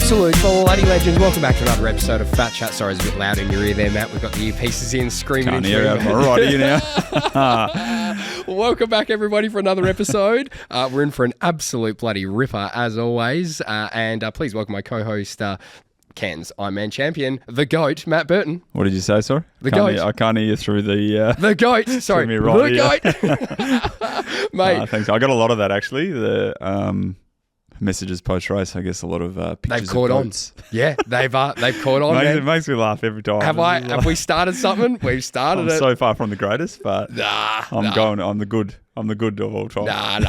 Absolute bloody legends. Welcome back to another episode of FatChat. Sorry, it's a bit loud in your ear there, Matt. We've got the earpieces in, screaming. Can't hear out my right ear now. Welcome back, everybody, for another episode. We're in for an absolute bloody ripper, as always. And please welcome my co-host, Ken's Iron Man champion, the GOAT, Matt Burton. What did you say, sorry? The GOAT. I can't hear you through the... The GOAT. Sorry, me right the GOAT. Mate. Thanks. I got a lot of that, actually. The messages post-race, I guess a lot of pictures They've caught of on. goats. Yeah, they've caught on. It makes me laugh every time. Have we started something? We've started it. I'm so far from the greatest, but I'm the good of all time. Nah.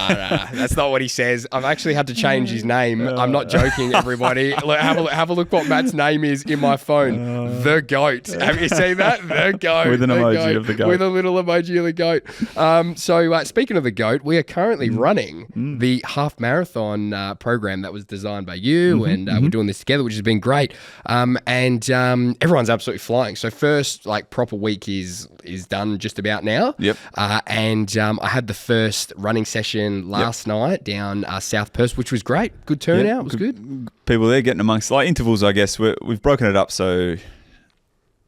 That's not what he says. I've actually had to change his name. I'm not joking, everybody. Look, have a look what Matt's name is in my phone. The GOAT. Have you seen that? The GOAT. With an emoji of the goat. With a little emoji of the goat. So speaking of the GOAT, we are currently running the half marathon program that was designed by you, and we're doing this together, which has been great. And everyone's absolutely flying. So first, proper week is done just about now. Yep. And I had the first running session last night down South Perth, which was great. Good turnout. It was good. People there getting amongst intervals, I guess. We've broken it up so,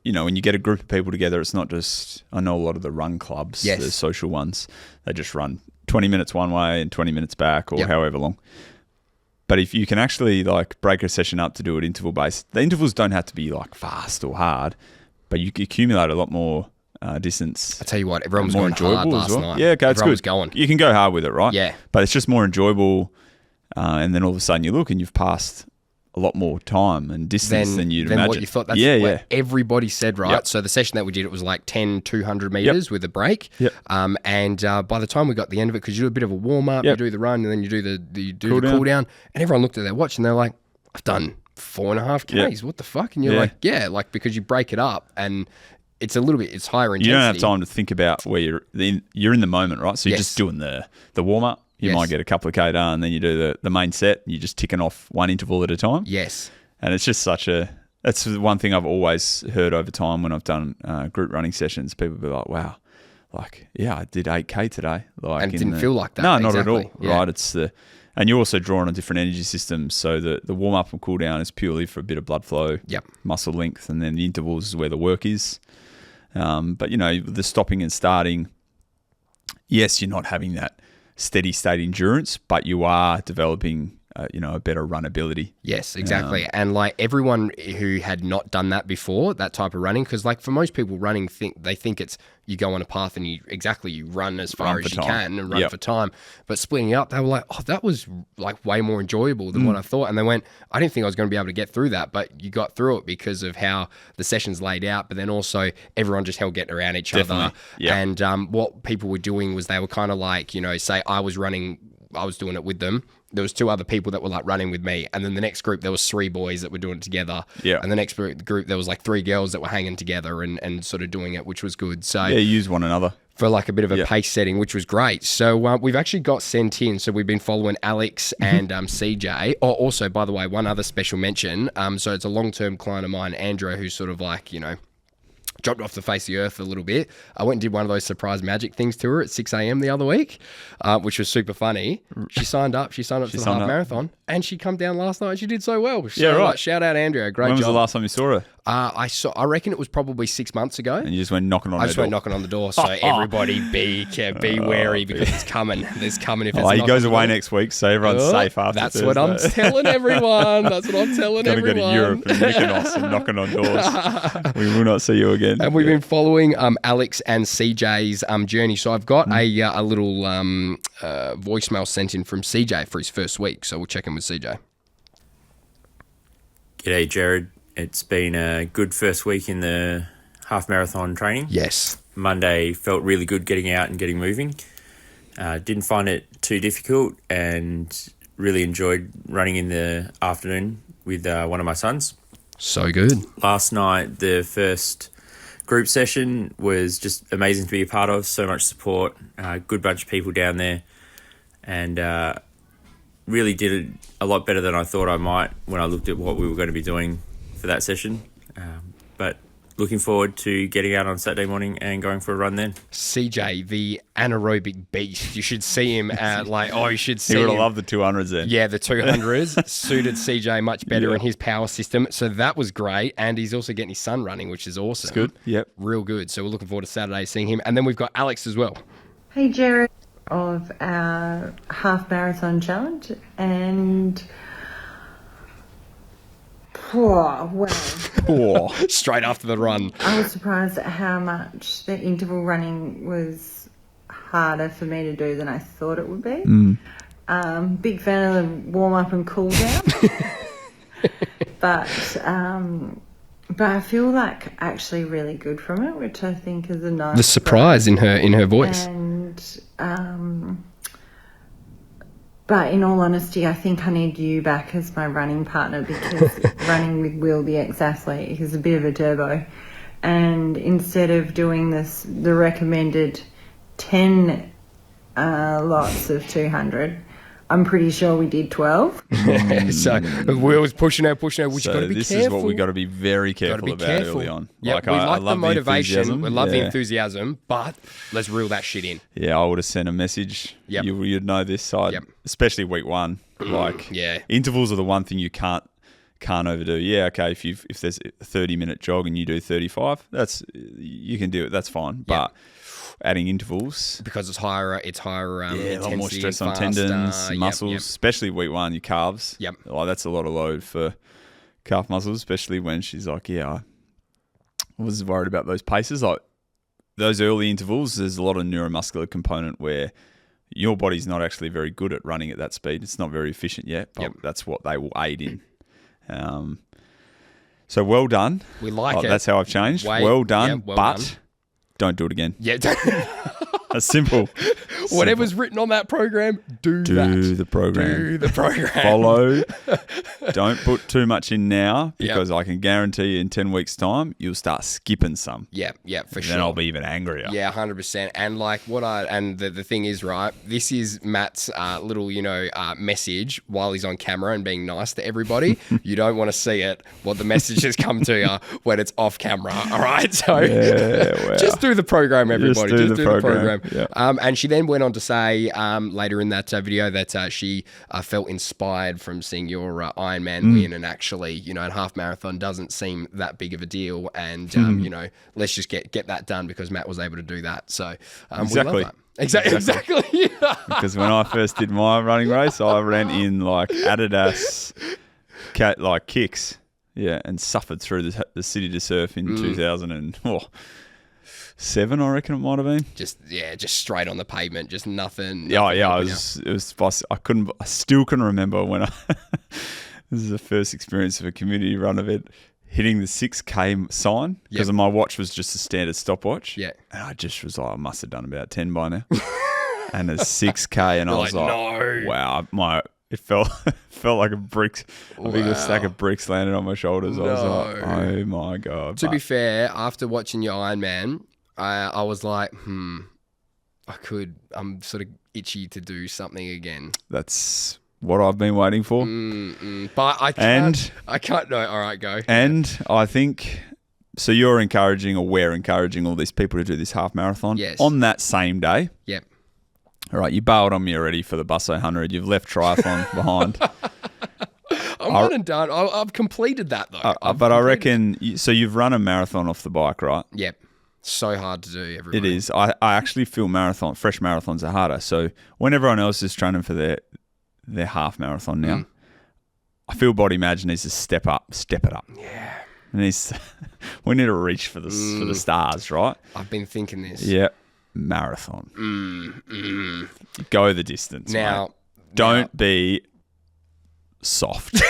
when you get a group of people together, it's not just, I know a lot of the run clubs, the social ones, they just run 20 minutes one way and 20 minutes back or however long. But if you can actually break a session up to do it interval based, the intervals don't have to be fast or hard, but you accumulate a lot more distance. I tell you what, everyone was going hard last night. Yeah, okay, it's good. Was going. You can go hard with it, right? Yeah. But it's just more enjoyable, and then all of a sudden you look and you've passed a lot more time and distance than you'd imagine. What you thought. That's what everybody said, right? Yep. So the session that we did, it was 10, 200 meters with a break. Yep. And by the time we got the end of it, because you do a bit of a warm up, you do the run, and then you do the cool down, and everyone looked at their watch and they're like, "I've done 4.5 Ks. What the fuck?" And you're because you break it up and it's a little bit, it's higher intensity. You don't have time to think about where you're in the moment, right? So you're just doing the warm up. You might get a couple of K done, and then you do the main set. And you're just ticking off one interval at a time. Yes. And it's just that's one thing I've always heard over time when I've done group running sessions. People be like, wow, I did 8K today. And it didn't feel like that. No, not at all. Yeah. Right. And you're also drawing on different energy systems. So the warm up and cool down is purely for a bit of blood flow, muscle length, and then the intervals is where the work is. But the stopping and starting, yes, you're not having that steady state endurance, but you are developing, a better run ability. Yes, exactly. And everyone who had not done that before, that type of running, because for most people running, they think it's you go on a path and you run as far as you can and run for time. But splitting it up, they were like, oh, that was way more enjoyable than what I thought. And they went, I didn't think I was going to be able to get through that, but you got through it because of how the sessions laid out. But then also everyone just held getting around each other. Yeah. And what people were doing was they were kind of say I was doing it with them. There was 2 other people that were running with me, and then the next group there was 3 boys that were doing it together. Yeah. And the next group there was 3 girls that were hanging together and sort of doing it, which was good. So use one another for a bit of a pace setting, which was great. So we've actually got sent in. So we've been following Icks and CJ. Oh, also, by the way, one other special mention. So it's a long-term client of mine, Andrew, who's sort of dropped off the face of the earth a little bit. I went and did one of those surprise Majic things to her at 6 a.m. the other week, which was super funny. She signed up to the half marathon, and she come down last night and she did so well. So, right. Shout out Andrea, great job. When was the last time you saw her? I reckon it was probably 6 months ago. And you just went knocking on the door. went knocking on the door. So everybody be wary because it's coming. There's coming if it's he goes away next week, so everyone's safe after That's Thursday. what I'm telling everyone. That's what I'm telling everyone. Going to go to Europe and Mykonos and knocking on doors. We will not see you again. And we've been following Icks and CJ's journey. So I've got a little voicemail sent in from CJ for his first week. So we'll check in with CJ. G'day, Gerard. It's been a good first week in the half marathon training. Yes. Monday felt really good getting out and getting moving. Didn't find it too difficult and really enjoyed running in the afternoon with one of my sons. So good. Last night, the first group session was just amazing to be a part of. So much support, good bunch of people down there, and really did it a lot better than I thought I might when I looked at what we were going to be doing for that session. But looking forward to getting out on Saturday morning and going for a run then. CJ, the anaerobic beast. You should see him at you should see him. He would have loved the 200s then. Yeah, the 200s suited CJ much better in his power system. So that was great. And he's also getting his son running, which is awesome. It's good. Yep. Real good. So we're looking forward to Saturday seeing him. And then we've got Alex as well. Hey, Gerard, of our half marathon challenge. And straight after the run. I was surprised at how much the interval running was harder for me to do than I thought it would be. Big fan of the warm up and cool down. but I feel like actually really good from it, which I think is a nice. The surprise in her voice. And but in all honesty, I think I need you back as my running partner, because running with Will, the ex-athlete, is a bit of a turbo. And instead of doing the recommended 10 lots of 200, I'm pretty sure we did 12. So Will was pushing her, which you got to be this careful. Is what we got to be very careful about early on. Yeah, we like the motivation, we love the enthusiasm, but let's reel that shit in. Yeah, I would have sent a message. Yep. You'd know this side, especially week one. Intervals are the one thing you can't overdo. Yeah, okay, if there's a 30-minute jog and you do 35, you can do it. That's fine, but adding intervals because it's higher a lot more stress on tendons, muscles, especially week one, your calves. That's a lot of load for calf muscles, especially when she's like, I was worried about those paces. Like those early intervals, there's a lot of neuromuscular component where your body's not actually very good at running at that speed. It's not very efficient yet, but that's what they will aid in. So well done. We like it. That's how I've changed. Well done, but don't do it again. Yeah. That's simple. Whatever's written on that program, do the program. Follow. Don't put too much in now, because I can guarantee you in 10 weeks' time, you'll start skipping some. Yeah, for sure. Then I'll be even angrier. Yeah, 100%. And the thing is, right, this is Matt's little, message while he's on camera and being nice to everybody. You don't want to see it, what the message has come to you when it's off camera, all right? So just do the program, everybody. Just do the program. Yeah. And she then went on to say later in that video that she felt inspired from seeing your Ironman win, and actually, a half marathon doesn't seem that big of a deal, and let's just get that done, because Matt was able to do that. So exactly. We love that. Exactly. Because when I first did my running race, I ran in Adidas kicks, and suffered through the city to surf in 2007, I reckon it might have been. Just straight on the pavement, just nothing. I still couldn't remember when this is the first experience of a community run event, hitting the 6K sign, because my watch was just a standard stopwatch. Yeah. And I just was like, I must have done about 10 by now. And it's 6K, and I was like, no. Wow, it felt like a big stack of bricks landed on my shoulders. I was like, oh my God. To be fair, after watching your Ironman, I was like, I'm sort of itchy to do something again. That's what I've been waiting for. But I can't. No, all right, go. And I think, so we're encouraging all these people to do this half marathon on that same day. Yep. All right, you bailed on me already for the Bus 100. You've left triathlon behind. I'm not and done. I've completed that, though. But I reckon, so you've run a marathon off the bike, right? Yep. So hard to do, everybody. It is. I actually feel fresh marathons are harder. So when everyone else is training for their half marathon now, I feel Body Imagine needs to step it up. Yeah. We need to reach for the stars, right? I've been thinking this. Yeah. Marathon. Go the distance. Now, don't be soft.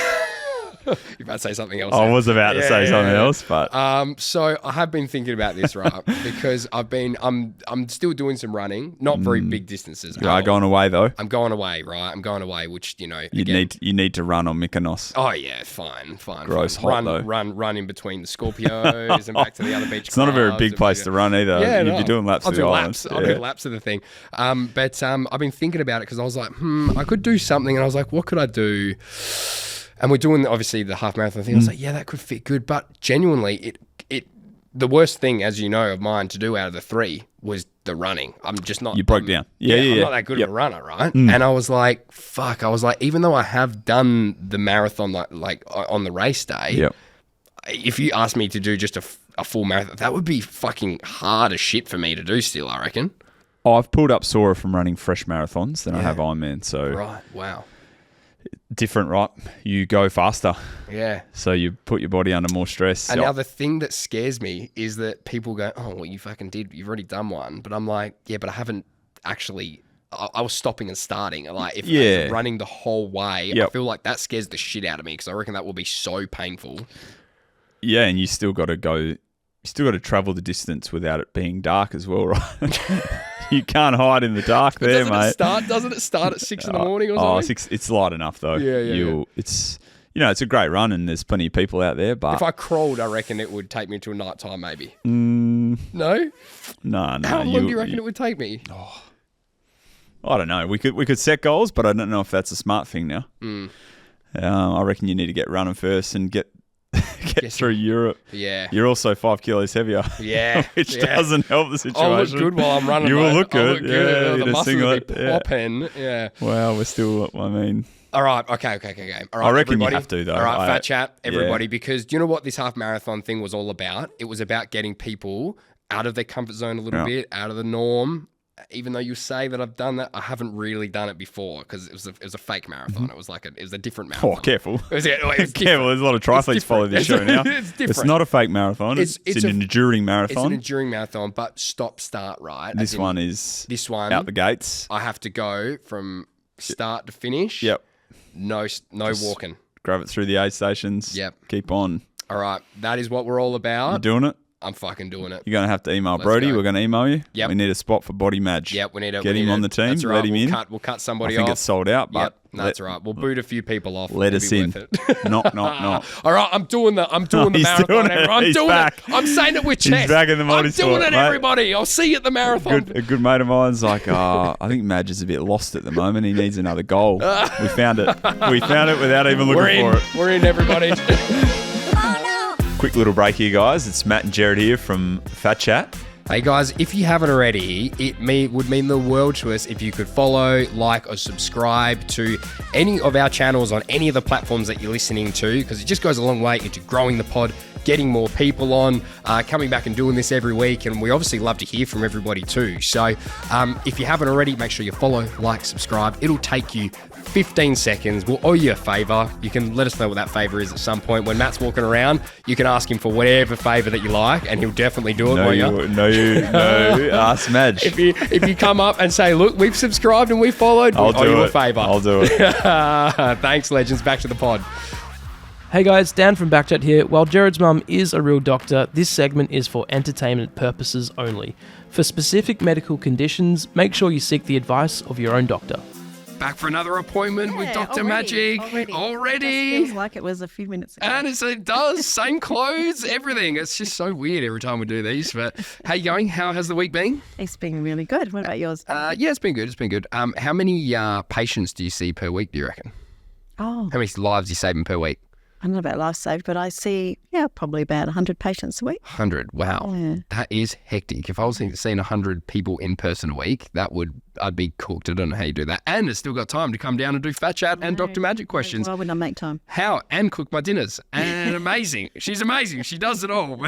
You're about to say something else. I was about to say something else, but so I have been thinking about this, right? Because I'm still doing some running, not very big distances. You are going away though. I'm going away, right? I'm going away, which you need to run on Mykonos. Oh yeah, fine. Gross hot though. Run in between the Scorpios and back to the other beach. It's not a very big place to run either. Yeah, you'd be doing laps. I'll do laps of the thing. But I've been thinking about it because I was like, I could do something, and I was like, what could I do? And we're doing obviously the half marathon thing. I was like, yeah, that could fit good, but genuinely, it the worst thing, as you know, of mine to do out of the 3 was the running. I'm just not. You broke down. Yeah. I'm not that good of a runner, right? And I was like, fuck. I was like, even though I have done the marathon like on the race day, if you asked me to do just a full marathon, that would be fucking hard as shit for me to do still, I reckon. Oh, I've pulled up sore from running fresh marathons than I have Ironman. So right, wow. Different, right? You go faster. Yeah. So you put your body under more stress. And now the thing that scares me is that people go, oh, well, you fucking did. You've already done one. But I'm like, yeah, but I haven't actually. I was stopping and starting. Like, if running the whole way, I feel like that scares the shit out of me because I reckon that will be so painful. Yeah, and you still got to go. You still got to travel the distance without it being dark as well, right? You can't hide in the dark there, mate. Doesn't it start at 6 in the morning or something? 6, it's light enough though. Yeah. It's it's a great run and there's plenty of people out there. But if I crawled, I reckon it would take me to a night time, maybe. No. No. How long do you reckon it would take me? Oh, I don't know. We could set goals, but I don't know if that's a smart thing now. I reckon you need to get running first and get through Europe. Yeah. You're also 5 kilos heavier. Yeah. Which doesn't help the situation. I'll look good while I'm running. You will look good. Yeah. The muscles will be popping. Yeah. Well, we're still, All right. Okay. All right, I reckon you have to, though. All right, FatChat, everybody, because do you know what this half marathon thing was all about? It was about getting people out of their comfort zone a little bit, out of the norm. Even though you say that I've done that, I haven't really done it before because it was a fake marathon. It was a different marathon. Oh, careful! It was careful. There's a lot of triathletes follow this show now. It's different. It's not a fake marathon. It's an enduring marathon. It's an enduring marathon, but stop-start, right? This one out the gates. I have to go from start to finish. Yep. No walking. Grab it through the aid stations. Yep. Keep on. All right. That is what we're all about. You doing it? I'm fucking doing it. You're going to have to email Brody. Go. We're going to email you. Yep. We need a spot for Body Madge. Yep, we need to get him on the team. That's right. Let him in. We'll cut somebody off. I think it's sold out, but that's right. We'll boot a few people off. Let us in. Knock. All right, I'm doing the marathon. I'm doing it. I'm saying it with chest. He's back in the multi I'm doing it, everybody. I'll see you at the marathon. A good mate of mine's like, I think Madge is a bit lost at the moment. He needs another goal. We found it. We found it without even looking for it. We're in, everybody. Quick little break here, guys. It's Matt and Gerard here from FatChat. Hey guys, if you haven't already, would mean the world to us if you could follow, like, or subscribe to any of our channels on any of the platforms that you're listening to, because it just goes a long way into growing the pod, getting more people on, coming back and doing this every week, and we obviously love to hear from everybody too. So if you haven't already, make sure you follow, like, subscribe. It'll take you 15 seconds. We'll owe you a favour. You can let us know what that favour is at some point. When Matt's walking around, you can ask him for whatever favour that you like, and he'll definitely do it. No, ask Madge. If you come up and say, look, we've subscribed and we've followed, we'll owe you a favour. I'll do it. Thanks, legends. Back to the pod. Hey guys, Dan from BackChat here. While Gerard's mum is a real doctor, this segment is for entertainment purposes only. For specific medical conditions, make sure you seek the advice of your own doctor. Back for another appointment with Dr. Majic. Already. It feels like it was a few minutes ago. And it does. Same clothes, everything. It's just so weird every time we do these. But how you going? How has the week been? It's been really good. What about yours? Yeah, it's been good. How many patients do you see per week, do you reckon? Oh. How many lives are you saving per week? I don't know about life saved, but I see, probably about 100 patients a week. 100, wow. Yeah. That is hectic. If I was seeing 100 people in person a week, I'd be cooked. I don't know how you do that. And it's still got time to come down and do FatChat and Dr. Majic questions. Why wouldn't I make time? How? And cook my dinners. And amazing. She's amazing. She does it all.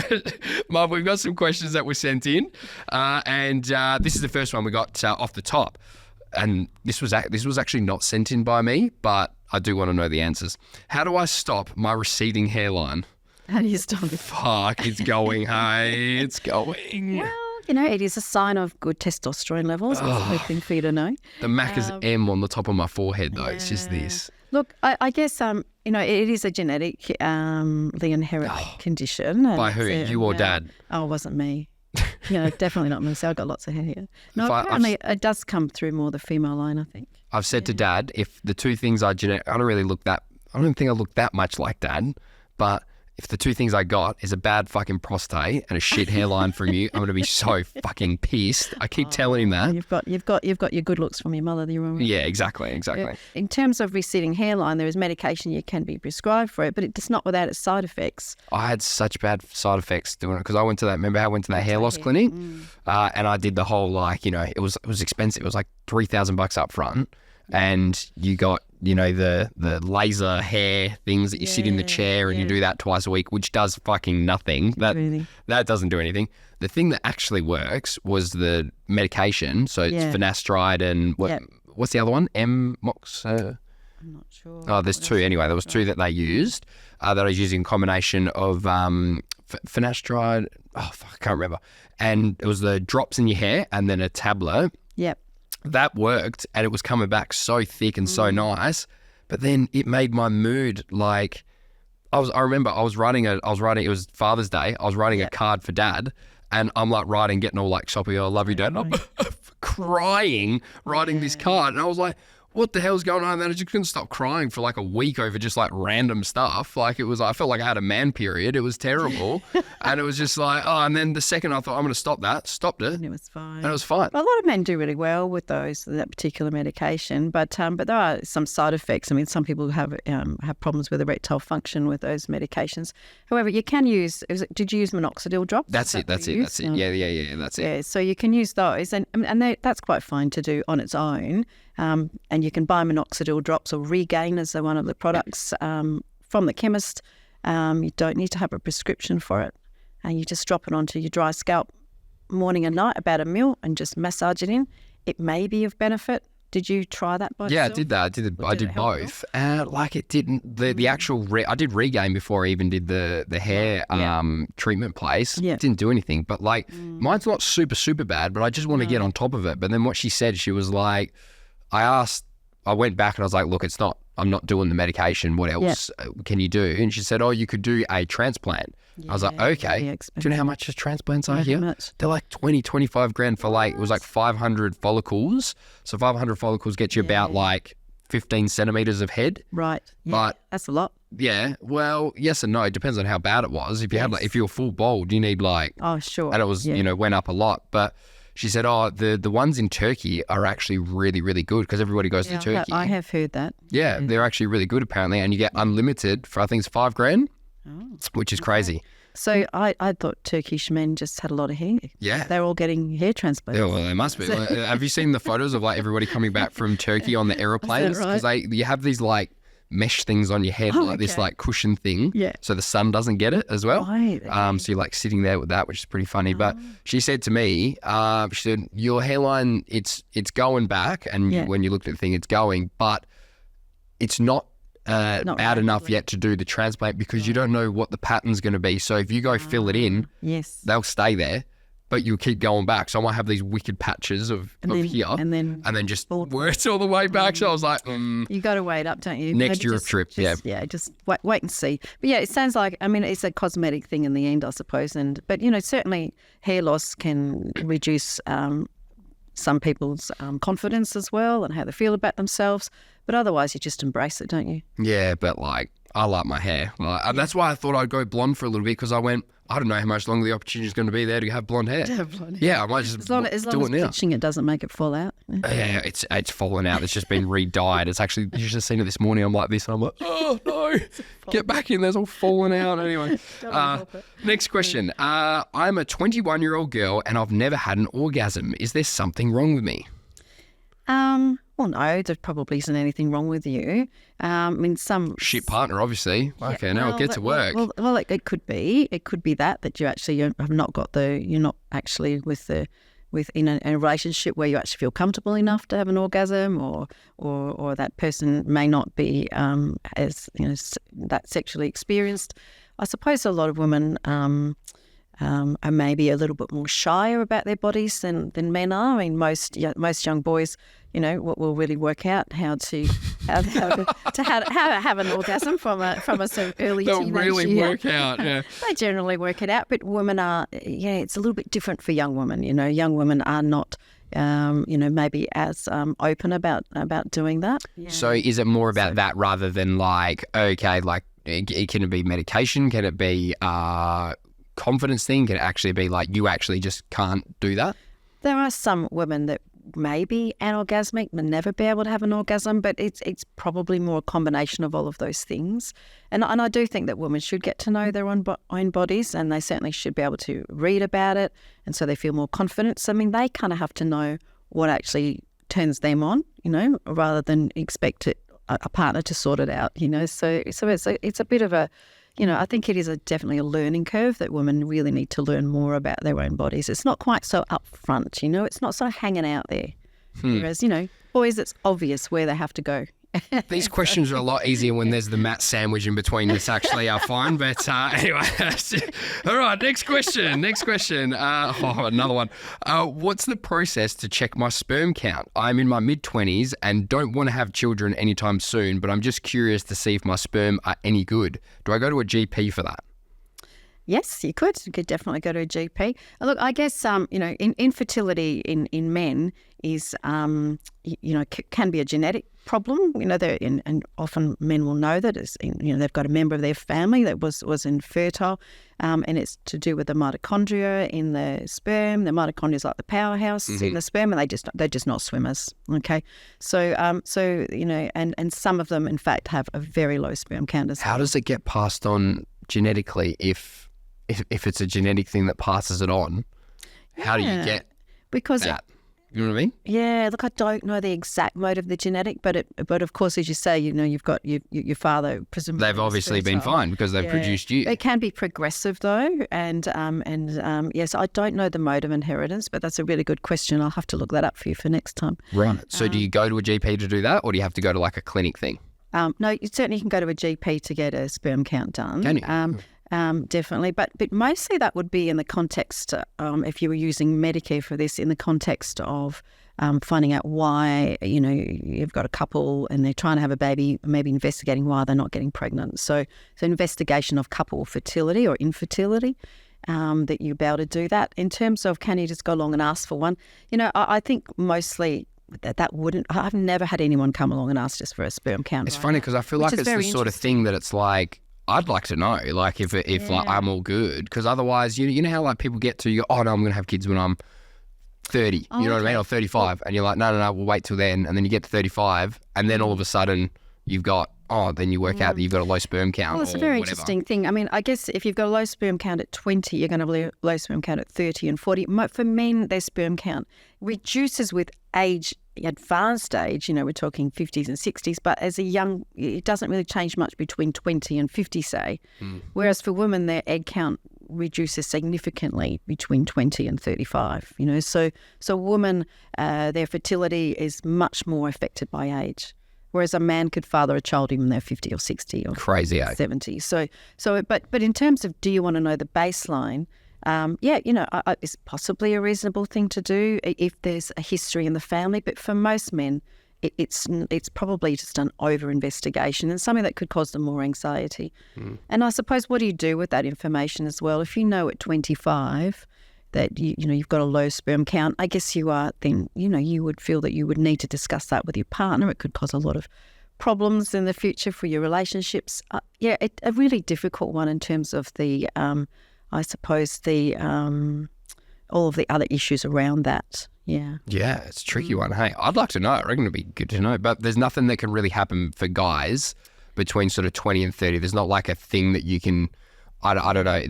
Mum, we've got some questions that were sent in. And this is the first one we got off the top. And this was actually not sent in by me, but I do want to know the answers. How do I stop my receding hairline? How do you stop it? Fuck, it's going, hey, it's going. Well, it is a sign of good testosterone levels. That's a good thing for you to know. The Mac is M on the top of my forehead, though. It's just this. Look, I guess, it is a genetically inherent condition. By who? You or Dad? Oh, it wasn't me. Definitely not me. So I've got lots of hair here. No, apparently it does come through more the female line, I think. I've said to Dad, if the two things are genetic, I don't think I look that much like Dad, but if the two things I got is a bad fucking prostate and a shit hairline from you, I'm going to be so fucking pissed. I keep telling him that. You've got your good looks from your mother. Yeah, exactly. In terms of receding hairline, there is medication you can be prescribed for it, but it's not without its side effects. I had such bad side effects doing it because I went to that. Remember how I went to that hair loss clinic, and I did the whole it was expensive. It was like $3,000 up front, and you got the laser hair things that you sit in the chair and you do that twice a week, which does fucking nothing. That doesn't do anything. The thing that actually works was the medication. So it's finasteride and what's the other one? Mox. I'm not sure. Oh, there's two. Anyway, there was two that they used that I was using a combination of finasteride. Oh, fuck, I can't remember. And it was the drops in your hair and then a tablet. Yep. That worked, and it was coming back so thick and so nice. But then it made my mood like I remember I was writing. It was Father's Day. I was writing a card for Dad, and I'm like getting all like soppy. I love you, Dad. And I'm crying writing this card, and I was like, what the hell's going on? And then I just couldn't stop crying for like a week over just like random stuff. Like I felt like I had a man period. It was terrible. And it was just like, and then the second I thought I'm going to stop that, stopped it. And it was fine. And it was fine. Well, a lot of men do really well with that particular medication, but there are some side effects. I mean, some people have problems with erectile function with those medications. However, you can use, did you use minoxidil drops? That's it. Yeah, that's it. Yeah, so you can use those, and that's quite fine to do on its own. And you can buy minoxidil drops or Regain as one of the products from the chemist. You don't need to have a prescription for it. And you just drop it onto your dry scalp morning and night, about 1 ml, and just massage it in. It may be of benefit. Did you try that by yourself? Yeah, I did that. I did both. It didn't. The actual I did Regain before I even did the hair treatment place. Yeah. It didn't do anything. But mine's not super, super bad, but I just want to get on top of it. But then what she said, she was like, I went back and I was like, look, I'm not doing the medication. What else can you do? And she said, you could do a transplant. I was like, okay. Do you know how much transplants are here? They're like 20, 25 grand for it was like 500 follicles. So 500 follicles get you about like 15 centimeters of head. Right. Yeah, but that's a lot. Yeah. Well, yes and no. It depends on how bad it was. If you had if you're full bald, you need oh, sure. And it was, went up a lot. But she said, the ones in Turkey are actually really, really good because everybody goes to Turkey. I have heard that. Yeah, they're actually really good apparently. And you get unlimited for, I think it's 5 grand, which is crazy. So I thought Turkish men just had a lot of hair. Yeah. They're all getting hair transplants. Yeah, well, they must be. Have you seen the photos of everybody coming back from Turkey on the aeroplanes? Because you have these mesh things on your head, this cushion thing, so the sun doesn't get it as well. Right. So you're sitting there with that, which is pretty funny. But she said to me, she said, your hairline, it's going back, and when you looked at the thing, it's going, but it's not bad enough yet to do the transplant because you don't know what the pattern's going to be. So if you go fill it in, they'll stay there. But you'll keep going back. So I might have these wicked patches of here and then just work all the way back. So I was like, you got to wait up, don't you? Next Europe trip, just wait and see. But yeah, it sounds like, it's a cosmetic thing in the end, I suppose. But certainly hair loss can reduce some people's confidence as well and how they feel about themselves. But otherwise, you just embrace it, don't you? Yeah, but I like my hair. That's why I thought I'd go blonde for a little bit because I went, I don't know how much longer the opportunity is going to be there to have blonde hair. Yeah, I might just as long as bleaching it doesn't make it fall out. Yeah, it's fallen out. It's just been re-dyed. It's actually, you should have seen it this morning. I'm like this and I'm like, oh no, get back in. There's all fallen out. Anyway, next question. I'm a 21-year-old girl and I've never had an orgasm. Is there something wrong with me? Well, no, there probably isn't anything wrong with you. Some shit partner, obviously. Okay, now I'll get to work. Well, it could be. It could be that you actually have not got you're not actually in a relationship where you actually feel comfortable enough to have an orgasm, or that person may not be as that sexually experienced. I suppose a lot of women are maybe a little bit more shyer about their bodies than men are. I mean, most young boys, will really work out how to have an orgasm from a sort of early teenage year. They'll really work out, yeah. They generally work it out, but women are, it's a little bit different for young women. Young women are not, maybe as open about doing that. Yeah. So is it more about that rather than Can it be medication? Can it be confidence thing? Can it actually be like you actually just can't do that? There are some women that may be anorgasmic, may never be able to have an orgasm, but it's probably more a combination of all of those things. And I do think that women should get to know their own bodies, and they certainly should be able to read about it, and so they feel more confident. So, I mean, they kind of have to know what actually turns them on, rather than expect a partner to sort it out, So it's a bit of a, I think it is definitely a learning curve that women really need to learn more about their own bodies. It's not quite so upfront, it's not so hanging out there. Whereas, boys, it's obvious where they have to go. These questions are a lot easier when there's the Matt sandwich in between. It's actually fine. But anyway, all right, next question. Another one. What's the process to check my sperm count? I'm in my mid-20s and don't want to have children anytime soon, but I'm just curious to see if my sperm are any good. Do I go to a GP for that? Yes, you could. You could definitely go to a GP. Look, I guess, infertility in men is, can be a genetic problem. And often men will know that they've got a member of their family that was infertile, and it's to do with the mitochondria in the sperm. The mitochondria is like the powerhouse in the sperm, and they're just not swimmers. Okay, so and some of them in fact have a very low sperm count as well. How does it get passed on genetically if it's a genetic thing that passes it on? How do you get that? You know what I mean? Yeah, look, I don't know the exact mode of the genetic, but of course, as you say, you've got your father presumably. They've obviously been fine because they've produced you. It can be progressive though, and yes, I don't know the mode of inheritance, but that's a really good question. I'll have to look that up for you for next time. Right. So do you go to a GP to do that, or do you have to go to like a clinic thing? No, you certainly can go to a GP to get a sperm count done. Can you? Definitely, but mostly that would be in the context, if you were using Medicare for this, in the context of finding out why, you've got a couple and they're trying to have a baby, maybe investigating why they're not getting pregnant. So investigation of couple fertility or infertility, that you're able to do that. In terms of can you just go along and ask for one, I think mostly that wouldn't. I've never had anyone come along and ask just for a sperm count. It's funny because I feel like it's the sort of thing that it's like, I'd like to know, like if like I'm all good, because otherwise, you know how like people get to, oh no, I'm going to have kids when I'm 30, you know what I mean, or 35, and you're like, no, we'll wait till then, and then you get to 35, and then all of a sudden you've got, then you work out that you've got a low sperm count. Well, it's a very interesting thing. I mean, I guess if you've got a low sperm count at 20, you're going to have a low sperm count at 30 and 40. For men, their sperm count reduces with age, advanced age, we're talking 50s and 60s, but as a young, it doesn't really change much between 20 and 50, say. Whereas for women, their egg count reduces significantly between 20 and 35, So women, their fertility is much more affected by age. Whereas a man could father a child even they're 50 or 60 or crazy 70. But in terms of do you want to know the baseline, it's possibly a reasonable thing to do if there's a history in the family. But for most men, it's probably just an over-investigation and something that could cause them more anxiety. And I suppose what do you do with that information as well? If you know at 25 that you've got a low sperm count, I guess you are then, you would feel that you would need to discuss that with your partner. It could cause a lot of problems in the future for your relationships. A really difficult one in terms of the I suppose all of the other issues around that. Yeah, it's a tricky one. Hey, I'd like to know. I reckon it'd be good to know. But there's nothing that can really happen for guys between sort of 20 and 30. There's not like a thing that you can. I don't know.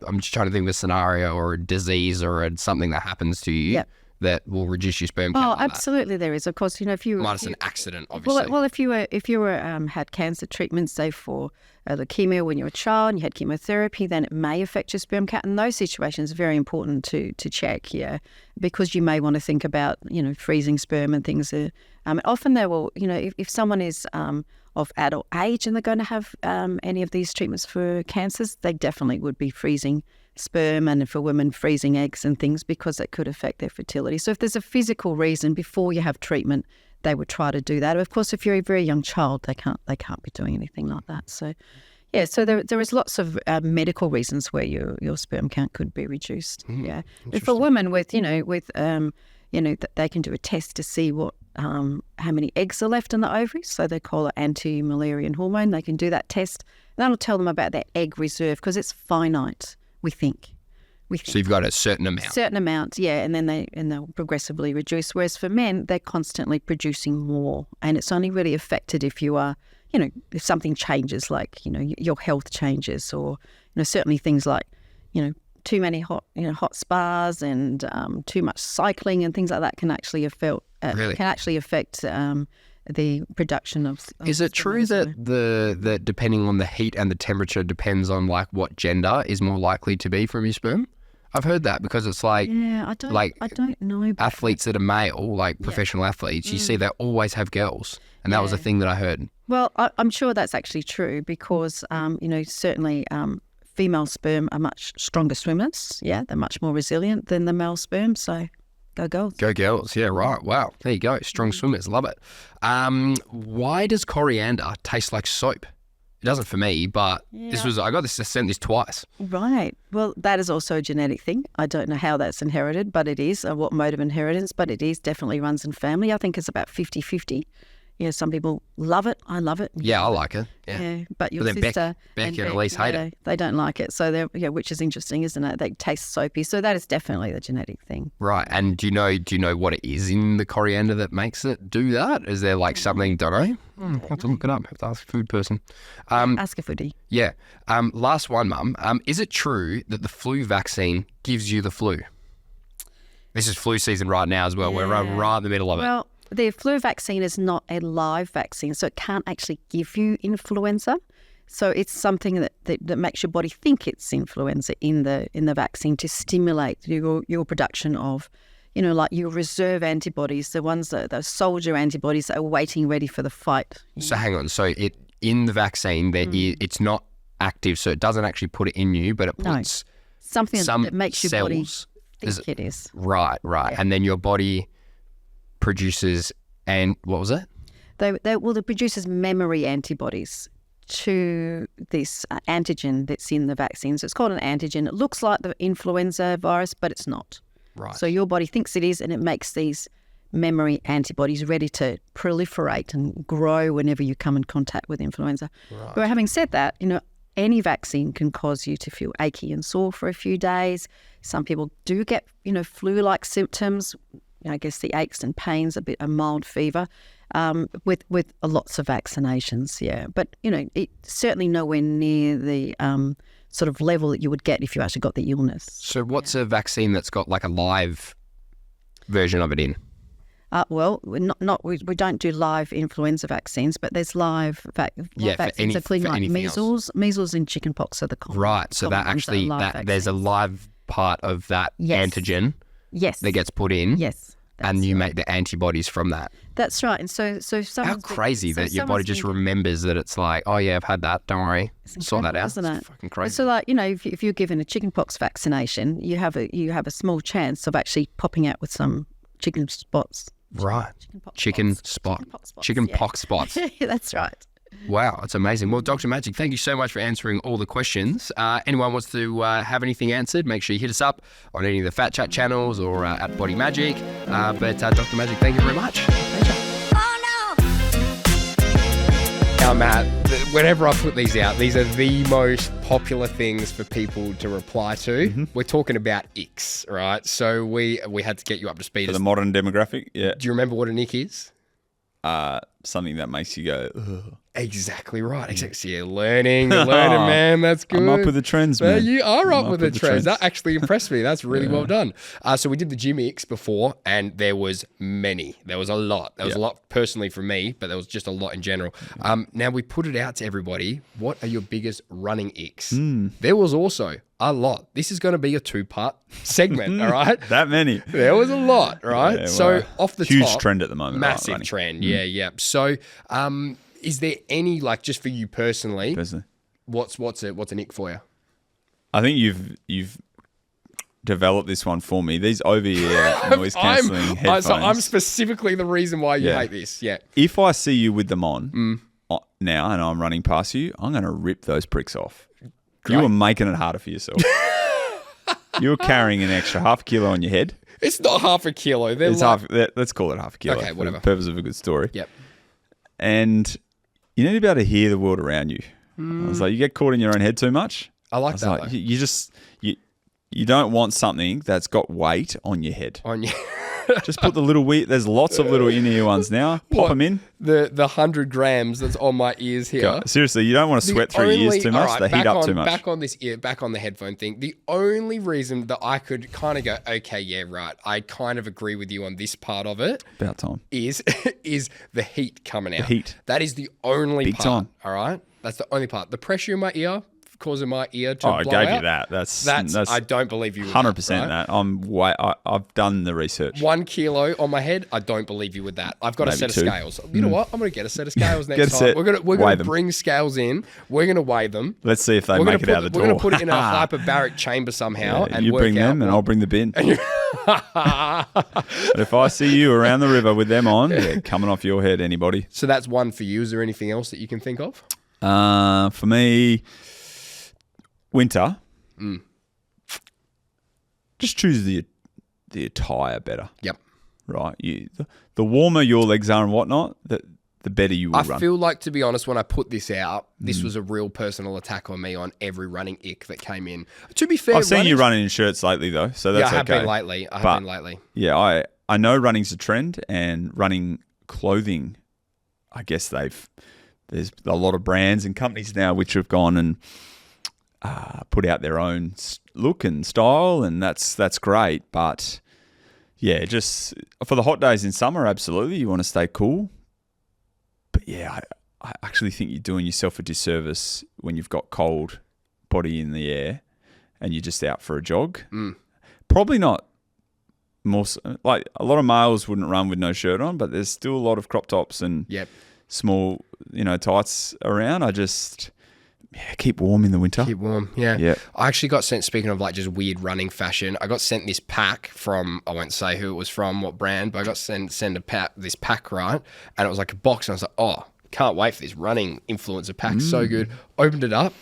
I'm just trying to think of a scenario or a disease or something that happens to you that will reduce your sperm count. Oh, absolutely, there is. Of course, if you minus an accident, obviously. Well, if you were had cancer treatment, say for leukemia when you were a child, and you had chemotherapy, then it may affect your sperm count. In those situations, it's very important to check, because you may want to think about freezing sperm and things. Often they will, if someone is of adult age and they're going to have any of these treatments for cancers, they definitely would be freezing sperm, and for women freezing eggs and things, because it could affect their fertility. So if there's a physical reason before you have treatment, they would try to do that. Of course, if you're a very young child, they can't be doing anything like that. So so there is lots of medical reasons where your sperm count could be reduced. But for women with that they can do a test to see what how many eggs are left in the ovaries. So they call it anti-Mullerian hormone. They can do that test. That'll tell them about their egg reserve because it's finite, we think. So you've got a certain amount. Certain amount, yeah, and then they'll progressively reduce. Whereas for men, they're constantly producing more, and it's only really affected if you are, if something changes, like your health changes, or certainly things like too many hot spas and too much cycling and things like that can actually affect the production of. Is it true that the depending on the heat and the temperature depends on like what gender is more likely to be from your sperm? I've heard that because it's like I don't know athletes that are male, like professional athletes. You see they always have girls, and that was a thing that I heard. Well, I'm sure that's actually true because certainly female sperm are much stronger swimmers. Yeah, they're much more resilient than the male sperm. So. Go girls. Go girls, yeah, right. Wow. There you go. Strong swimmers. Love it. Why does coriander taste like soap? It doesn't for me, but I got sent this twice. Right. Well, that is also a genetic thing. I don't know how that's inherited, but it is, what mode of inheritance, but it is, definitely runs in family. I think it's about 50-50. Some people love it. I love it. Yeah, I like it. Yeah. But your sister Beck and Elise hate it. They don't like it. So which is interesting, isn't it? They taste soapy. So that is definitely the genetic thing. Right. And do you know what it is in the coriander that makes it do that? Is there like something? Don't know. I'll have to look it up. Have to ask a food person. Ask a foodie. Yeah. Last one, Mum. Is it true that the flu vaccine gives you the flu? This is flu season right now as well. Yeah. We're right in the middle of it. Well, the flu vaccine is not a live vaccine, so it can't actually give you influenza. So it's something that makes your body think it's influenza in the vaccine to stimulate your production of, like your reserve antibodies, the soldier antibodies that are waiting ready for the fight. So hang on. So in the vaccine, it's not active, so it doesn't actually put it in you, but it puts something that makes your body think it is. Right. Yeah. And then your body produces, and what was it? It produces memory antibodies to this antigen that's in the vaccine. So it's called an antigen. It looks like the influenza virus, but it's not. Right. So your body thinks it is, and it makes these memory antibodies ready to proliferate and grow whenever you come in contact with influenza. Right. But having said that, any vaccine can cause you to feel achy and sore for a few days. Some people do get, flu-like symptoms. I guess the aches and pains, a mild fever, with lots of vaccinations, yeah. But, it's certainly nowhere near the sort of level that you would get if you actually got the illness. So what's a vaccine that's got like a live version of it in? Well, we don't do live influenza vaccines, but there's live vaccines, including like measles and chickenpox are the common. Right, so that actually, there's a live part of that antigen that gets put in. Yes. And you make the antibodies from that. That's right. And so how crazy that your body just remembers that it's like, oh yeah, I've had that. Don't worry, sort that out. Isn't it? It's fucking crazy. So like, if you're given a chickenpox vaccination, you have a small chance of actually popping out with some chicken spots. Right. Chicken pox spots. Yeah, that's right. Wow, it's amazing. Well, Dr. Majic, thank you so much for answering all the questions. Anyone wants to have anything answered, make sure you hit us up on any of the FatChat channels or at Body Majic. But Dr. Majic, thank you very much. Now, Matt, whenever I put these out, these are the most popular things for people to reply to. Mm-hmm. We're talking about Icks, right? So we had to get you up to speed. For the modern demographic, yeah. Do you remember what an Ick is? Something that makes you go, ugh. Exactly right. Exactly. So you're learning, man. That's good. I'm up with the trends, man. You are up with the trends. That actually impressed me. That's really well done. So we did the gym Icks before, and there was many. There was a lot. There was a lot personally for me, but there was just a lot in general. Now we put it out to everybody. What are your biggest running Icks? There was also a lot. This is going to be a 2-part segment, all right? That many. There was a lot, right? Yeah, so off the huge top. Trend at the moment. Massive trend, yeah. So is there any, like, just for you personally, what's an Ick for you? I think you've developed this one for me. These over-ear noise cancelling headphones. So I'm specifically the reason why you hate this. Yeah. If I see you with them on now and I'm running past you, I'm going to rip those pricks off. Great. You are making it harder for yourself. You're carrying an extra half a kilo on your head. It's not half a kilo. It's let's call it half a kilo. Okay, whatever. For the purpose of a good story. Yep. And you need to be able to hear the world around you. I was like, you get caught in your own head too much. I like that. Like, you don't want something that's got weight on your head. Just put the little there's lots of little in-ear ones now. Pop them in. The 100 grams that's on my ears here. Seriously, you don't want to sweat through your ears too much. Right, they heat up too much. Back on this ear, back on the headphone thing. The only reason that I could kind of go, okay, yeah, right, I kind of agree with you on this part of it. About time. Is the heat coming out. The heat. That is the only Big part. time. All right? That's the only part. The pressure in my ear causing my ear to blow out. I gave you that. That's I don't believe you with 100% that. Right? I've done the research. 1 kilo on my head, I don't believe you with that. I've got a set of scales. You know what? I'm going to get a set of scales next time. We're going to bring scales in. We're going to weigh them. Let's see if they make it out of the door. We're going to put it in a hyperbaric chamber somehow. And you bring them and I'll bring the bin. But if I see you around the river with them on, they're coming off your head, anybody. So that's one for you. Is there anything else that you can think of? For me, winter. Just choose the attire better. Yep. Right. The warmer your legs are and whatnot, the better you will run. I feel like, to be honest, when I put this out, this was a real personal attack on me on every running ick that came in. To be fair, I've seen you running in shirts lately, though, so that's okay. I have been lately. I have been lately. Yeah, I know running's a trend, and running clothing, I guess there's a lot of brands and companies now which have gone and put out their own look and style, and that's great. But yeah, just for the hot days in summer, absolutely, you want to stay cool. But yeah, I actually think you're doing yourself a disservice when you've got cold body in the air and you're just out for a jog. Probably not more like a lot of males wouldn't run with no shirt on, but there's still a lot of crop tops and small, tights around. I just keep warm in the winter. Keep warm, yeah. Yeah. I actually got sent, speaking of like just weird running fashion, I got sent this pack from, I won't say who it was from, what brand, but I got sent this pack, right? And it was like a box, and I was like, oh, can't wait for this running influencer pack. So good. Opened it up.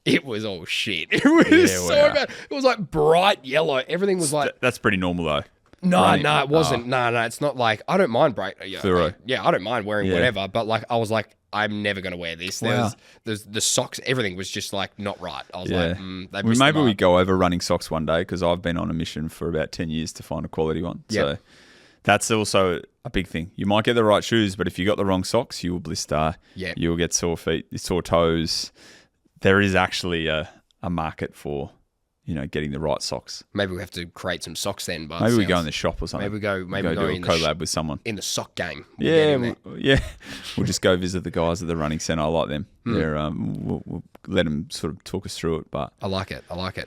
It was all shit. It was so bad. It was like bright yellow. Everything was like... That's pretty normal though. No, it wasn't. No, it's not like... I don't mind bright... Fluoro. Yeah, I don't mind wearing whatever, but like I was like, I'm never going to wear this. There's the socks, everything was just like not right. I was like, maybe we go over running socks one day, because I've been on a mission for about 10 years to find a quality one. Yep. So that's also a big thing. You might get the right shoes, but if you got the wrong socks, you will blister. Yep. You will get sore feet, sore toes. There is actually a market for, getting the right socks. Maybe we have to create some socks then. Maybe we go in the shop or something. Maybe we go do a collab with someone. In the sock game. We'll just go visit the guys at the running centre. I like them. They're we'll let them sort of talk us through it. But I like it.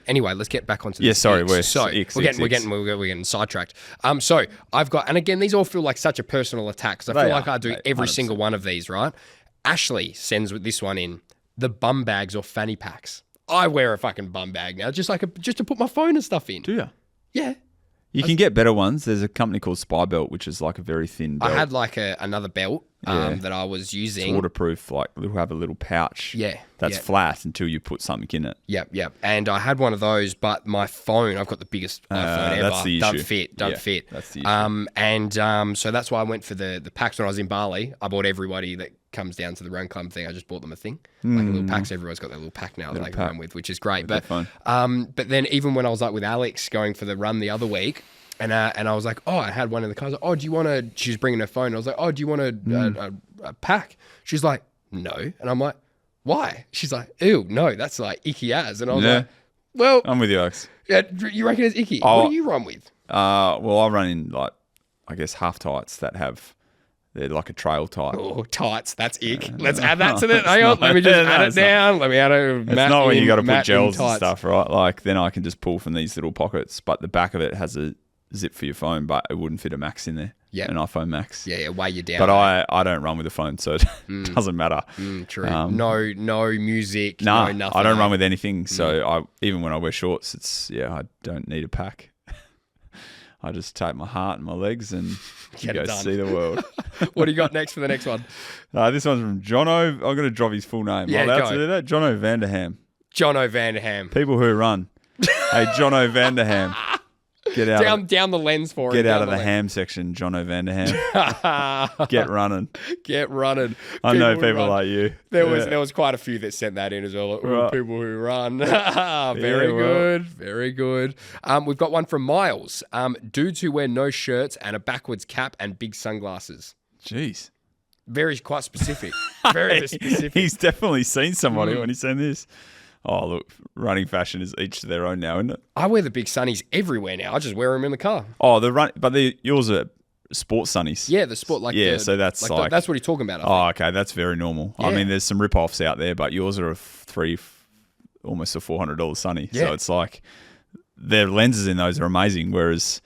Anyway, let's get back onto this. We're getting sidetracked. So I've got, and again, these all feel like such a personal attack, because I feel like I do every 100%. Single one of these, right? Ashley sends this one in, the bum bags or fanny packs. I wear a fucking bum bag now, just to put my phone and stuff in. Do you? Yeah. You can get better ones. There's a company called Spy Belt, which is like a very thin belt. I had like another belt that I was using. It's waterproof. Like it'll have a little pouch. Yeah. That's flat until you put something in it. Yep. And I had one of those, but my phone, I've got the biggest iPhone ever. That's the issue. Don't fit. That's the issue. So that's why I went for the packs when I was in Bali. I bought everybody that comes down to the run club thing. I just bought them a thing, like a little packs. Everyone's got their little pack now that they can run with, which is great. But then even when I was like with Alex going for the run the other week, and I was like, oh, I had one in the car. I was like, oh, do you want to? She's bringing her phone. I was like, oh, do you want a pack? She's like, no, and I'm like, why? She's like, ew, no, that's like icky as. And I was like, well, I'm with you, Alex. Yeah, you reckon it's icky? What do you run with? Well, I run in like, I guess, half tights that have. They're like a trail tight. Oh, tights. That's ick. Let's add that to it. Hang on. Let me just add it down. Let me add it. It's not when you got to put gels and stuff, right? Like, then I can just pull from these little pockets. But the back of it has a zip for your phone, but it wouldn't fit a Max in there. Yeah. An iPhone Max. Yeah, weigh you down. But I don't run with a phone, so it doesn't matter. True. No music. No nothing. I don't run with anything. So even when I wear shorts, I don't need a pack. I just take my heart and my legs and go see the world. What do you got next for the next one? This one's from Jono. I'm going to drop his full name. Yeah, allowed to do that? Jono Vanderham. Jono Vanderham. People who run. Hey, Jono Vanderham. Get out down the lens for it. Get out of the ham section, Jono Vanderham. Get running. Get running. I know people like you. There was quite a few that sent that in as well. Like, Right. People who run. Very good. Very good. We've got one from Miles. Dudes who wear no shirts and a backwards cap and big sunglasses. Jeez. Quite specific. Very specific. He's definitely seen somebody when he sent this. Oh, look, running fashion is each to their own now, isn't it? I wear the big sunnies everywhere now. I just wear them in the car. Oh, yours are sports sunnies. Yeah, the sport so that's like that's what you're talking about. I think. Okay, that's very normal. Yeah. I mean, there's some rip-offs out there, but yours are almost a $400 sunny. Yeah. So it's like their lenses in those are amazing, whereas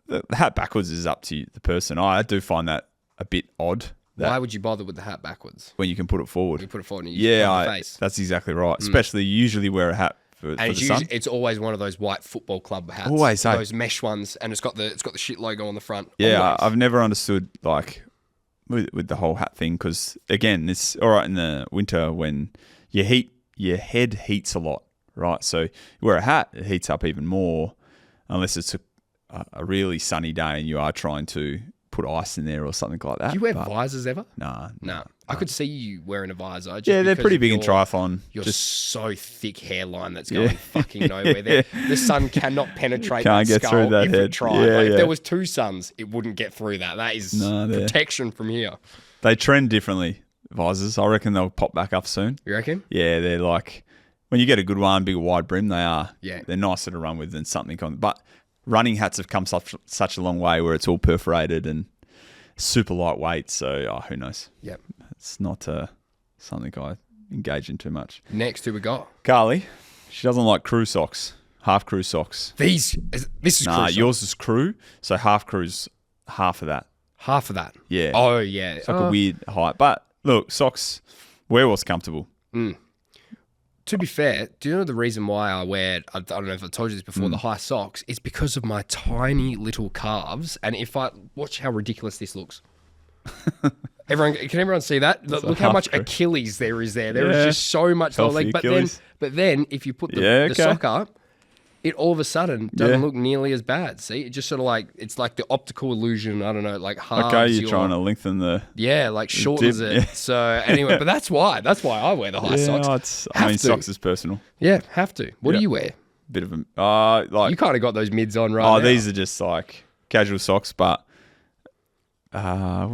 the hat backwards is up to the person. I do find that a bit odd. Why would you bother with the hat backwards? When you can put it forward. You put it forward and you just cover the face. That's exactly right. Especially you usually wear a hat for the sun. It's always one of those white football club hats. Always, hey. Those mesh ones, and it's got the shit logo on the front. Yeah, Always. I've never understood like with the whole hat thing because again, it's all right in the winter when your head heats a lot, right? So you wear a hat, it heats up even more, unless it's a really sunny day and you are trying to put ice in there or something like that. Do you wear visors ever? Nah. I could see you wearing a visor. Just Yeah, they're because pretty big in your- triathlon. Your Just so thick hairline that's going fucking nowhere. The sun cannot penetrate Can't that get skull through that if head. it tried. Yeah, Like, yeah. If there was two suns, it wouldn't get through that. That is protection from here. they trend differently, visors. I reckon they'll pop back up soon. You reckon? Yeah, they're like when you get a good one, big wide brim, they are. Yeah. They're nicer to run with than something on. But running hats have come such a long way where it's all perforated and super lightweight. So who knows? Yep. It's not something I engage in too much. Next, who we got? Carly, she doesn't like crew socks, half crew socks. This is crew yours is crew, so half crew's half of that. half of that. Yeah. Oh yeah. It's like a weird height. But look, socks, wear what's comfortable. To be fair, do you know the reason why I wear, I don't know if I told you this before, the high socks? It's because of my tiny little calves. And if I, watch how ridiculous this looks. Can everyone see that? Look how much Achilles there is there. There is just so much lower leg. But then if you put the sock up, it all of a sudden doesn't look nearly as bad. See, it just sort of like, it's like the optical illusion. I don't know, like halves. Okay, you're trying to lengthen the... Yeah, like shortens it. Yeah. So anyway, but that's why I wear the high socks. Socks is personal. Yeah, have to. What do you wear? Bit of a... like You kind of got those mids on right now. These are just like casual socks, but... what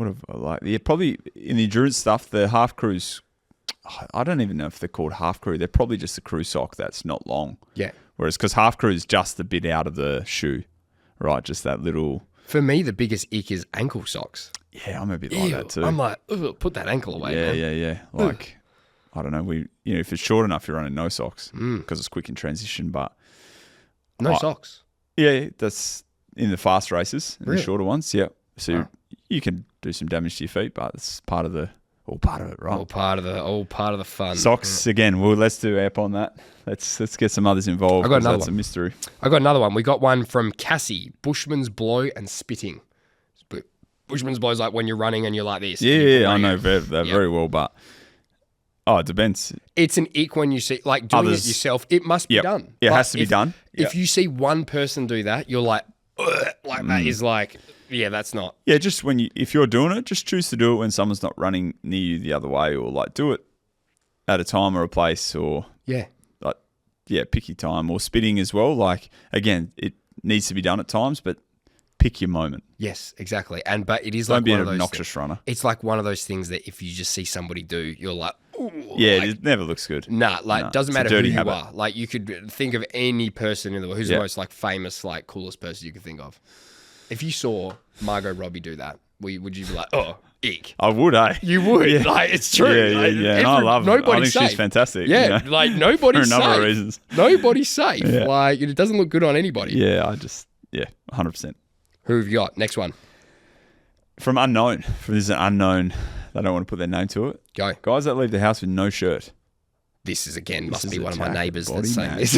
have I like? Yeah, probably in the endurance stuff, the half crews... I don't even know if they're called half crew. They're probably just a crew sock that's not long. Yeah. Whereas, because half crew is just the bit out of the shoe, right? Just that little... For me, the biggest ick is ankle socks. Yeah, I'm a bit like that too. I'm like, ugh, put that ankle away, man. Yeah. Like, I don't know. If it's short enough, you're running no socks because it's quick in transition. But No socks. yeah, that's in the fast races, in Really? the shorter ones. Yeah, so you can do some damage to your feet, but it's part of it, right? All part of the fun. Socks again. Well, let's do app on that. Let's get some others involved. I got 'cause another that's one. a mystery. I got another one. We got one from Cassie. Bushman's blow and spitting. Bushman's blow is like when you're running and you're like this. Yeah, I know very well, but it depends. It's an ick when you see, like doing Others- it yourself. It must be done. It But has to be done. If you see one person do that, you're like, ugh, like that is like, yeah, that's not. Yeah, just if you're doing it, just choose to do it when someone's not running near you the other way, or like do it at a time or a place, or Yeah. pick your time, or spitting as well. Like again, it needs to be done at times, but pick your moment. Yes, exactly. But it is Don't like be one an of those obnoxious runner. It's like one of those things that if you just see somebody do, you're like, ooh. Yeah, like, it never looks good. doesn't it's a matter who dirty you habit. are. Like you could think of any person in the world who's the most like famous, like coolest person you could think of. If you saw Margot Robbie do that, would you be like, oh, ick? I would, eh? You would. Yeah. Like it's true. Yeah. And I love her. I Nobody's think safe. she's fantastic. Yeah, you know? like nobody's For a number safe. of reasons. Nobody's safe. Yeah. Like it doesn't look good on anybody. Yeah, 100%. Who have you got? Next one. From unknown. This is an unknown. They don't want to put their name to it. Go. Guys that leave the house with no shirt. This is again must is be one of my attack neighbours body that's saying man. this.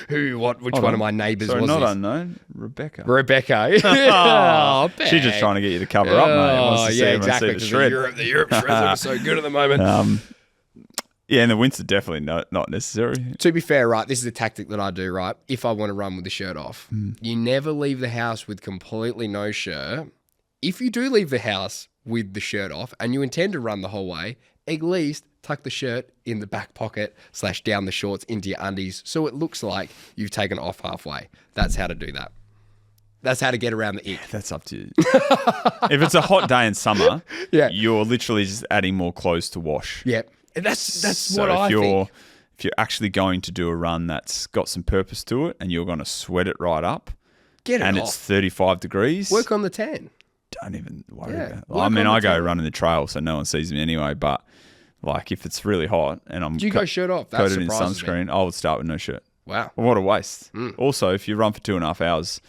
Which Hold one on. of my neighbours Sorry, was not this? unknown. Rebecca. Rebecca. Oh, She's just trying to get you to cover up, mate. Wants to see everyone see the shred. The Europe shred looks so good at the moment. Yeah, and the winter definitely not necessary. To be fair, right, this is a tactic that I do, right? If I want to run with the shirt off, you never leave the house with completely no shirt. If you do leave the house with the shirt off and you intend to run the whole way, at least tuck the shirt in the back pocket / down the shorts into your undies so it looks like you've taken it off halfway. That's how to do that. That's how to get around the ick. That's up to you. If it's a hot day in summer, you're literally just adding more clothes to wash. Yep. That's so what I think. If you're actually going to do a run that's got some purpose to it and you're going to sweat it right up, get it and off. It's 35 degrees. Work on the tan. Don't even worry about it. I mean, I go running the trail so no one sees me anyway, but like if it's really hot and I'm do you go shirt off? That coated in sunscreen, I would start with no shirt. Wow. Well, what a waste. Also, if you run for 2.5 hours,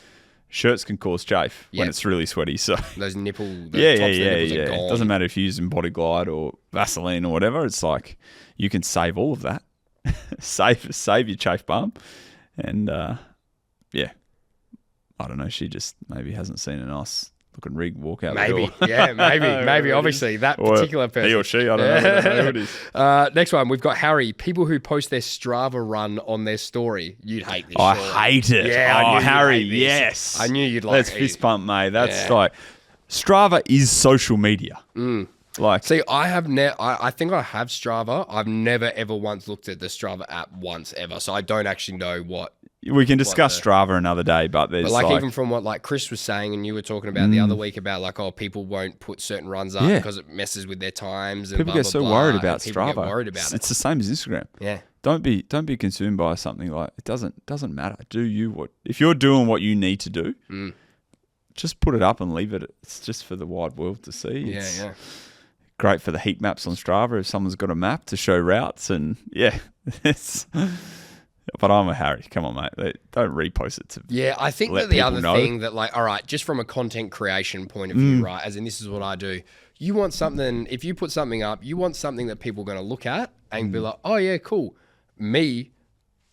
shirts can cause chafe when it's really sweaty. So those nipples, nipples are gone. It doesn't matter if you're using Body Glide or Vaseline or whatever. It's like you can save all of that. save your chafe balm. And I don't know. She just maybe hasn't seen a nice looking rig walk out the door. Maybe. Obviously, that particular person. He or she, I don't know who it is. Next one, we've got Harry. People who post their Strava run on their story. You'd hate this. I hate it. Yeah, Harry, yes. I knew you'd like it. Let's fist pump, mate. That's like, Strava is social media. Like, see, I have I think I have Strava. I've never ever once looked at the Strava app once ever, so I don't actually know what. We can discuss Strava another day, but there's even from what like Chris was saying and you were talking about the other week about like, people won't put certain runs up because it messes with their times and people get so worried about Strava. Get worried about it's the same as Instagram. Yeah. Don't be consumed by something like it doesn't matter. If you're doing what you need to do, just put it up and leave it. It's just for the wide world to see. It's great for the heat maps on Strava if someone's got a map to show routes and it's. But I'm a Harry. Come on, mate. Don't repost it to. Yeah, I think that the other thing that, like, all right, just from a content creation point of view, right? As in, this is what I do. You want something. If you put something up, you want something that people are going to look at and be like, "Oh yeah, cool." Me,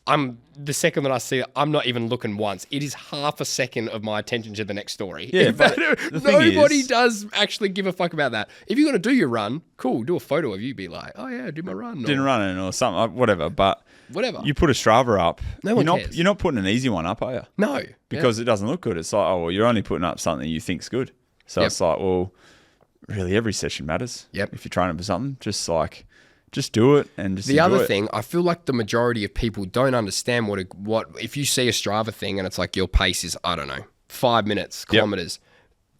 I'm the second that I see it, I'm not even looking once. It is half a second of my attention to the next story. Yeah, but nobody does actually give a fuck about that. If you're going to do your run, cool. Do a photo of you. Be like, "Oh yeah, I did my run." Didn't run it or something, whatever. But. Whatever. You put a Strava up. No one cares. You're not putting an easy one up, are you? No. Because it doesn't look good. It's like, oh, well, you're only putting up something you think's good. So it's like, well, really every session matters. Yep. If you're training for something, just do it and just the enjoy other it. thing, I feel like the majority of people don't understand what if you see a Strava thing and it's like your pace is, I don't know, 5 minutes, kilometers.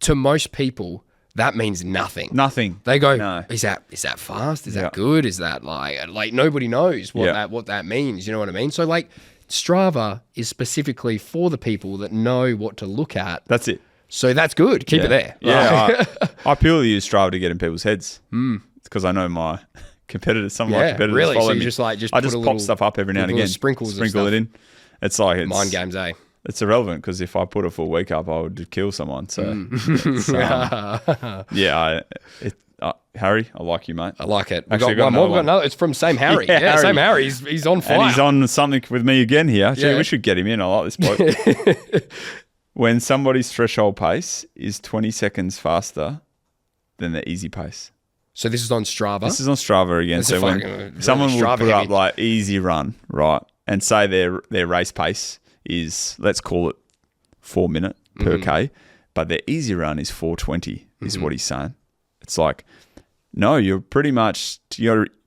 To most people, that means nothing. Nothing. They go, no. Is that fast? Is that good? Is that like nobody knows what that means? You know what I mean? So like Strava is specifically for the people that know what to look at. That's it. So that's good. Keep it there. Yeah. I purely use Strava to get in people's heads. It's because I know my competitors. Some of my competitors really? follow so you me. just I just pop stuff up every now and again. Sprinkle it in. It's like mind games, eh? It's irrelevant because if I put a full week up, I would kill someone. So, Harry, I like you, mate. I like it. Actually, got one more. We've got another. It's from same Harry. Harry. Same Harry. He's on fire. And he's on something with me again here. Gee, we should get him in. I like this bloke. When somebody's threshold pace is 20 seconds faster than the easy pace. So this is on Strava? This is on Strava again. So when someone would put up like easy run, right, and say their race pace is, let's call it 4 minute per K, but their easy run is 4:20 is what he's saying. It's like, no, you're pretty much,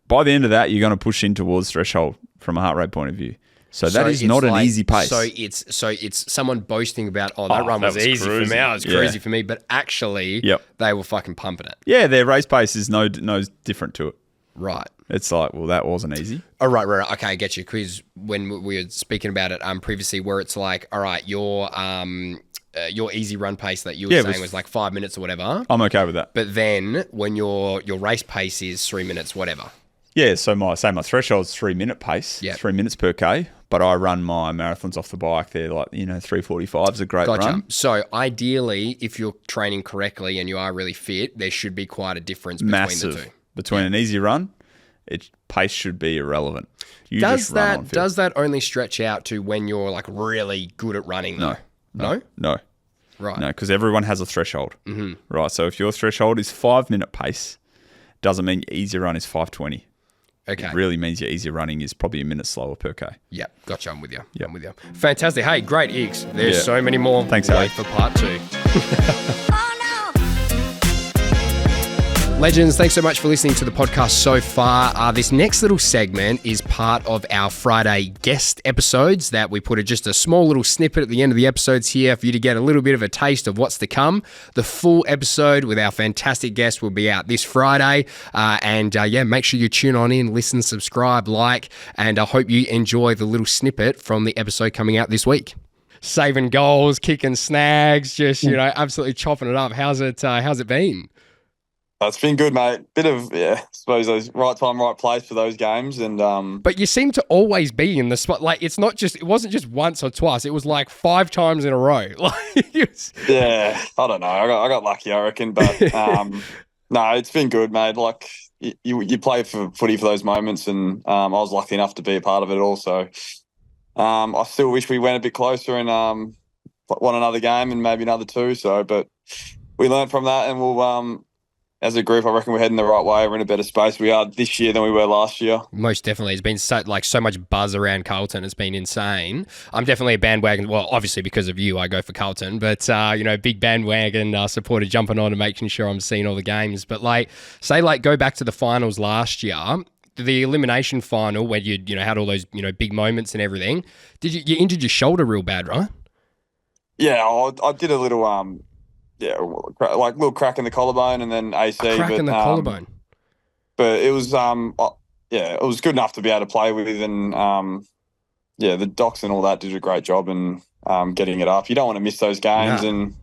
by the end of that, you're going to push in towards threshold from a heart rate point of view. So that is not an easy pace. So it's someone boasting about, that run was easy for me. It was crazy for me, but actually they were fucking pumping it. Yeah, their race pace is no different to it. Right. It's like, well, that wasn't easy. Oh, right. Okay, I get you. Because when we were speaking about it previously, where it's like, all right, your easy run pace that you were saying was like 5 minutes or whatever. I'm okay with that. But then when your race pace is 3 minutes, whatever. Yeah, so my threshold's 3 minute pace, 3 minutes per K, but I run my marathons off the bike. They're like, 3:45 is a great run. So ideally, if you're training correctly and you are really fit, there should be quite a difference between the two. Between an easy run, pace should be irrelevant. Does that only stretch out to when you're like really good at running though? No? Right. No, because everyone has a threshold. Right, so if your threshold is 5 minute pace, doesn't mean your easy run is 5:20. Okay. It really means your easier running is probably a minute slower per K. Yep, gotcha. I'm with you. I'm with you. Fantastic. Hey, great, Icks. There's so many more. Thanks, Wait for part 2. Legends, thanks so much for listening to the podcast so far. This next little segment is part of our Friday guest episodes that we put just a small little snippet at the end of the episodes here for you to get a little bit of a taste of what's to come. The full episode with our fantastic guest will be out this Friday. Make sure you tune on in, listen, subscribe, like, and I hope you enjoy the little snippet from the episode coming out this week. Saving goals, kicking snags, just, absolutely chopping it up. How's it been? It's been good, mate. Bit of, I suppose, those right time, right place for those games. And But you seem to always be in the spot. Like, it wasn't just once or twice. It was like 5 times in a row. Yeah, I don't know. I got lucky, I reckon. But no, it's been good, mate. Like, you play for footy for those moments, and I was lucky enough to be a part of it all. So I still wish we went a bit closer and won another game and maybe another 2. So, but we learned from that, and we'll as a group, I reckon we're heading the right way. We're in a better space we are this year than we were last year. Most definitely. It's been so much buzz around Carlton. It's been insane. I'm definitely a bandwagon. Well, obviously because of you, I go for Carlton. But, big bandwagon supporter jumping on and making sure I'm seeing all the games. But, go back to the finals last year, the elimination final where you had all those, big moments and everything. You injured your shoulder real bad, right? Yeah, I did a little... little crack in the collarbone and then AC. In the collarbone. But it was, it was good enough to be able to play with, and the docs and all that did a great job in getting it up. You don't want to miss those games, and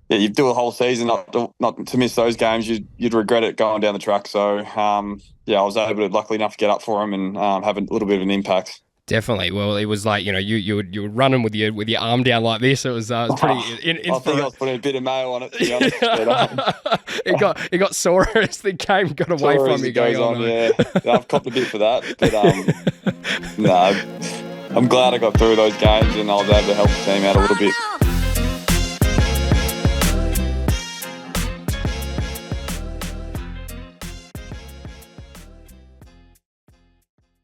you do a whole season not to miss those games. You'd regret it going down the track. So I was able to, luckily enough, to get up for them and have a little bit of an impact. Definitely. Well, it was like, you were running with your arm down like this. It was pretty. I think I was putting a bit of mayo on it, to be honest. But, it got sore as the game got away from you. Goes on, yeah. I've copped a bit for that, but I'm glad I got through those games and I was able to help the team out a little bit.